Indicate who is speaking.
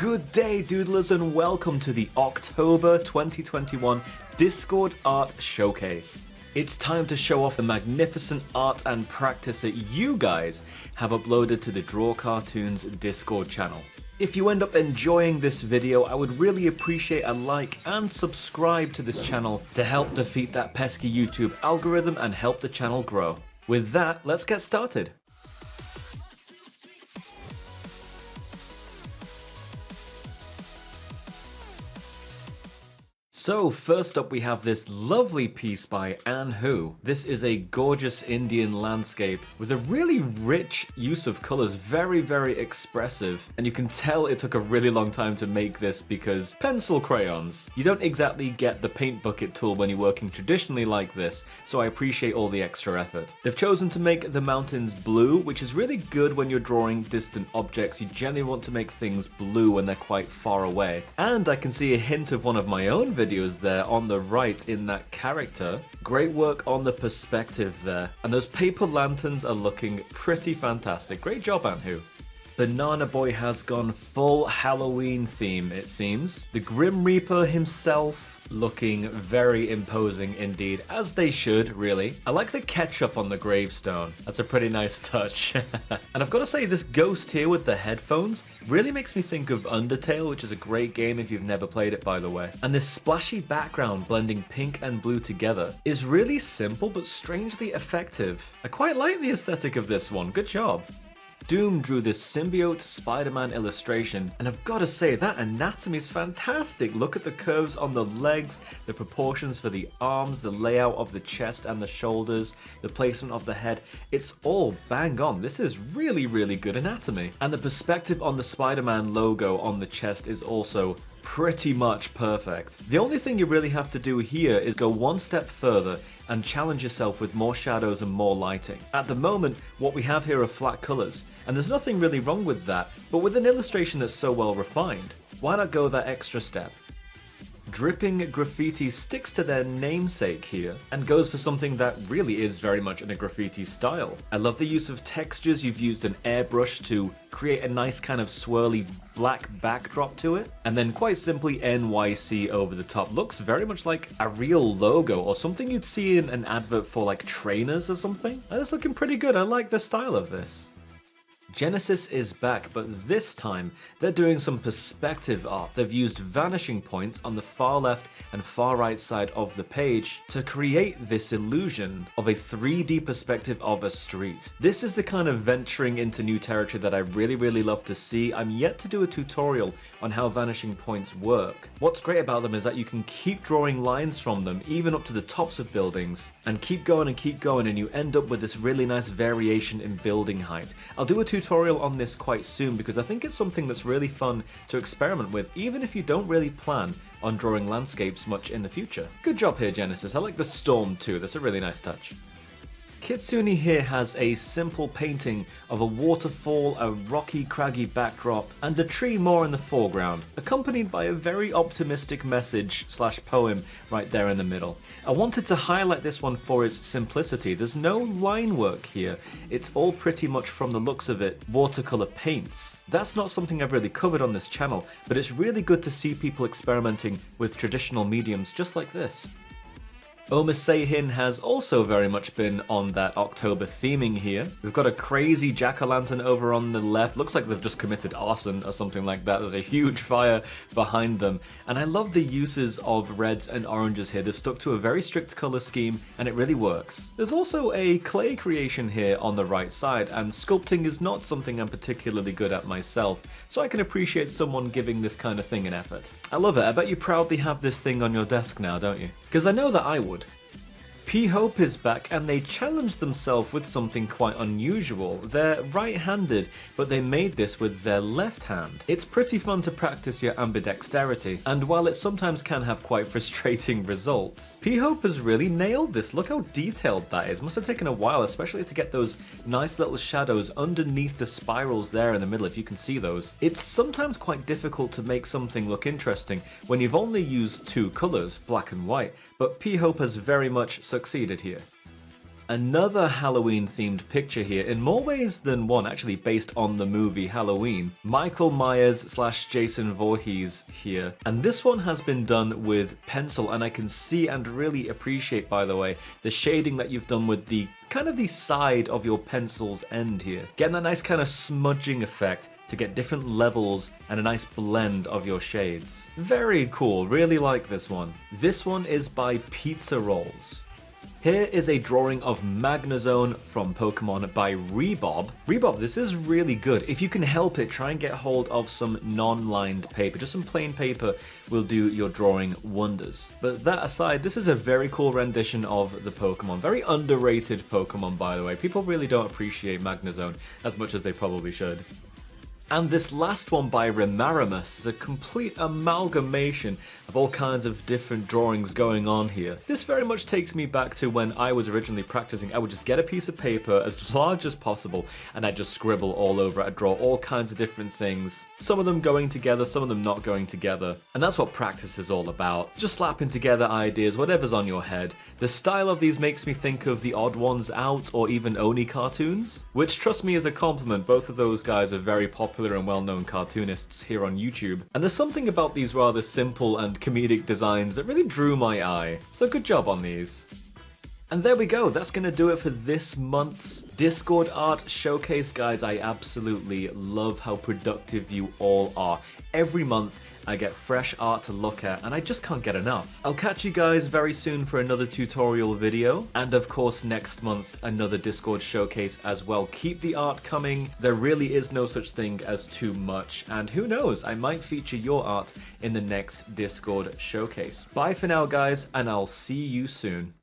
Speaker 1: Good day, doodlers, and welcome to the October 2021 Discord Art Showcase. It's time to show off the magnificent art and practice that you guys have uploaded to the Draw Cartoons Discord channel. If you end up enjoying this video, I would really appreciate a like and subscribe to this channel to help defeat that pesky YouTube algorithm and help the channel grow. With that, let's get started. So first up we have this lovely piece by Anne Hu. This is a gorgeous Indian landscape with a really rich use of colors, very expressive, and you can tell it took a really long time to make this because pencil crayons. You don't exactly get the paint bucket tool when you're working traditionally like this, so I appreciate all the extra effort. They've chosen to make the mountains blue, which is really good when you're drawing distant objects. You generally want to make things blue when they're quite far away. And I can see a hint of one of my own videos there on the right in that character. Great work on the perspective there. And those paper lanterns are looking pretty fantastic. Great job, Anne Hu. Banana Boy has gone full Halloween theme, it seems. The Grim Reaper himself looking very imposing indeed, as they should, really. I like the ketchup on the gravestone. That's a pretty nice touch. And I've got to say, this ghost here with the headphones really makes me think of Undertale, which is a great game if you've never played it, by the way. And this splashy background blending pink and blue together is really simple but strangely effective. I quite like the aesthetic of this one. Good job. Doom drew this symbiote Spider-Man illustration, and I've got to say that anatomy is fantastic. Look at the curves on the legs, the proportions for the arms, the layout of the chest and the shoulders, the placement of the head. It's all bang on. This is really good anatomy. And the perspective on the Spider-Man logo on the chest is also pretty much perfect. The only thing you really have to do here is go one step further and challenge yourself with more shadows and more lighting. At the moment, what we have here are flat colors, and there's nothing really wrong with that, but with an illustration that's so well refined, why not go that extra step? Dripping Graffiti sticks to their namesake here and goes for something that really is very much in a graffiti style. I love the use of textures. You've used an airbrush to create a nice kind of swirly black backdrop to it, and then quite simply NYC over the top. Looks very much like a real logo or something you'd see in an advert for like trainers or something. That is looking pretty good. I like the style of this. Genesis is back, but this time they're doing some perspective art. They've used vanishing points on the far left and far right side of the page to create this illusion of a 3D perspective of a street. This is the kind of venturing into new territory that I really love to see. I'm yet to do a tutorial on how vanishing points work. What's great about them is that you can keep drawing lines from them even up to the tops of buildings and keep going and you end up with this really nice variation in building height. I'll do a tutorial on this quite soon because I think it's something that's really fun to experiment with, even if you don't really plan on drawing landscapes much in the future. Good job here, Genesis. I like the storm too. That's a really nice touch. Kitsune here has a simple painting of a waterfall, a rocky, craggy backdrop, and a tree more in the foreground, accompanied by a very optimistic message / poem right there in the middle. I wanted to highlight this one for its simplicity. There's no line work here. It's all pretty much, from the looks of it, watercolor paints. That's not something I've really covered on this channel, but it's really good to see people experimenting with traditional mediums just like this. Omiseihin has also very much been on that October theming here. We've got a crazy jack-o'-lantern over on the left. Looks like they've just committed arson or something like that. There's a huge fire behind them. And I love the uses of reds and oranges here. They've stuck to a very strict color scheme and it really works. There's also a clay creation here on the right side, and sculpting is not something I'm particularly good at myself, so I can appreciate someone giving this kind of thing an effort. I love it. I bet you proudly have this thing on your desk now, don't you? Because I know that I would. P-Hope is back, and they challenged themselves with something quite unusual. They're right-handed, but they made this with their left hand. It's pretty fun to practice your ambidexterity, and while it sometimes can have quite frustrating results, P-Hope has really nailed this. Look how detailed that is. Must have taken a while, especially to get those nice little shadows underneath the spirals there in the middle, if you can see those. It's sometimes quite difficult to make something look interesting when you've only used two colors, black and white, but P-Hope has very much succeeded here. Another Halloween-themed picture here, in more ways than one, actually based on the movie Halloween. Michael Myers / Jason Voorhees here. And this one has been done with pencil, and I can see and really appreciate, by the way, the shading that you've done with the kind of the side of your pencil's end here. Getting that nice kind of smudging effect to get different levels and a nice blend of your shades. Very cool, really like this one. This one is by Pizza Rolls. Here is a drawing of Magnezone from Pokemon by Rebob. Rebob, this is really good. If you can help it, try and get hold of some non-lined paper. Just some plain paper will do your drawing wonders. But that aside, this is a very cool rendition of the Pokemon. Very underrated Pokemon, by the way. People really don't appreciate Magnezone as much as they probably should. And this last one by Remaramus is a complete amalgamation of all kinds of different drawings going on here. This very much takes me back to when I was originally practicing. I would just get a piece of paper as large as possible and I'd just scribble all over it. I'd draw all kinds of different things, some of them going together, some of them not going together. And that's what practice is all about. Just slapping together ideas, whatever's on your head. The style of these makes me think of the Odd Ones Out or even Oni cartoons, which, trust me, is a compliment. Both of those guys are very popular and well-known cartoonists here on YouTube, and there's something about these rather simple and comedic designs that really drew my eye, so good job on these. And there we go, that's going to do it for this month's Discord Art Showcase, guys. I absolutely love how productive you all are. Every month I get fresh art to look at and I just can't get enough. I'll catch you guys very soon for another tutorial video, and of course next month another Discord Showcase as well. Keep the art coming, there really is no such thing as too much, and who knows, I might feature your art in the next Discord Showcase. Bye for now, guys, and I'll see you soon.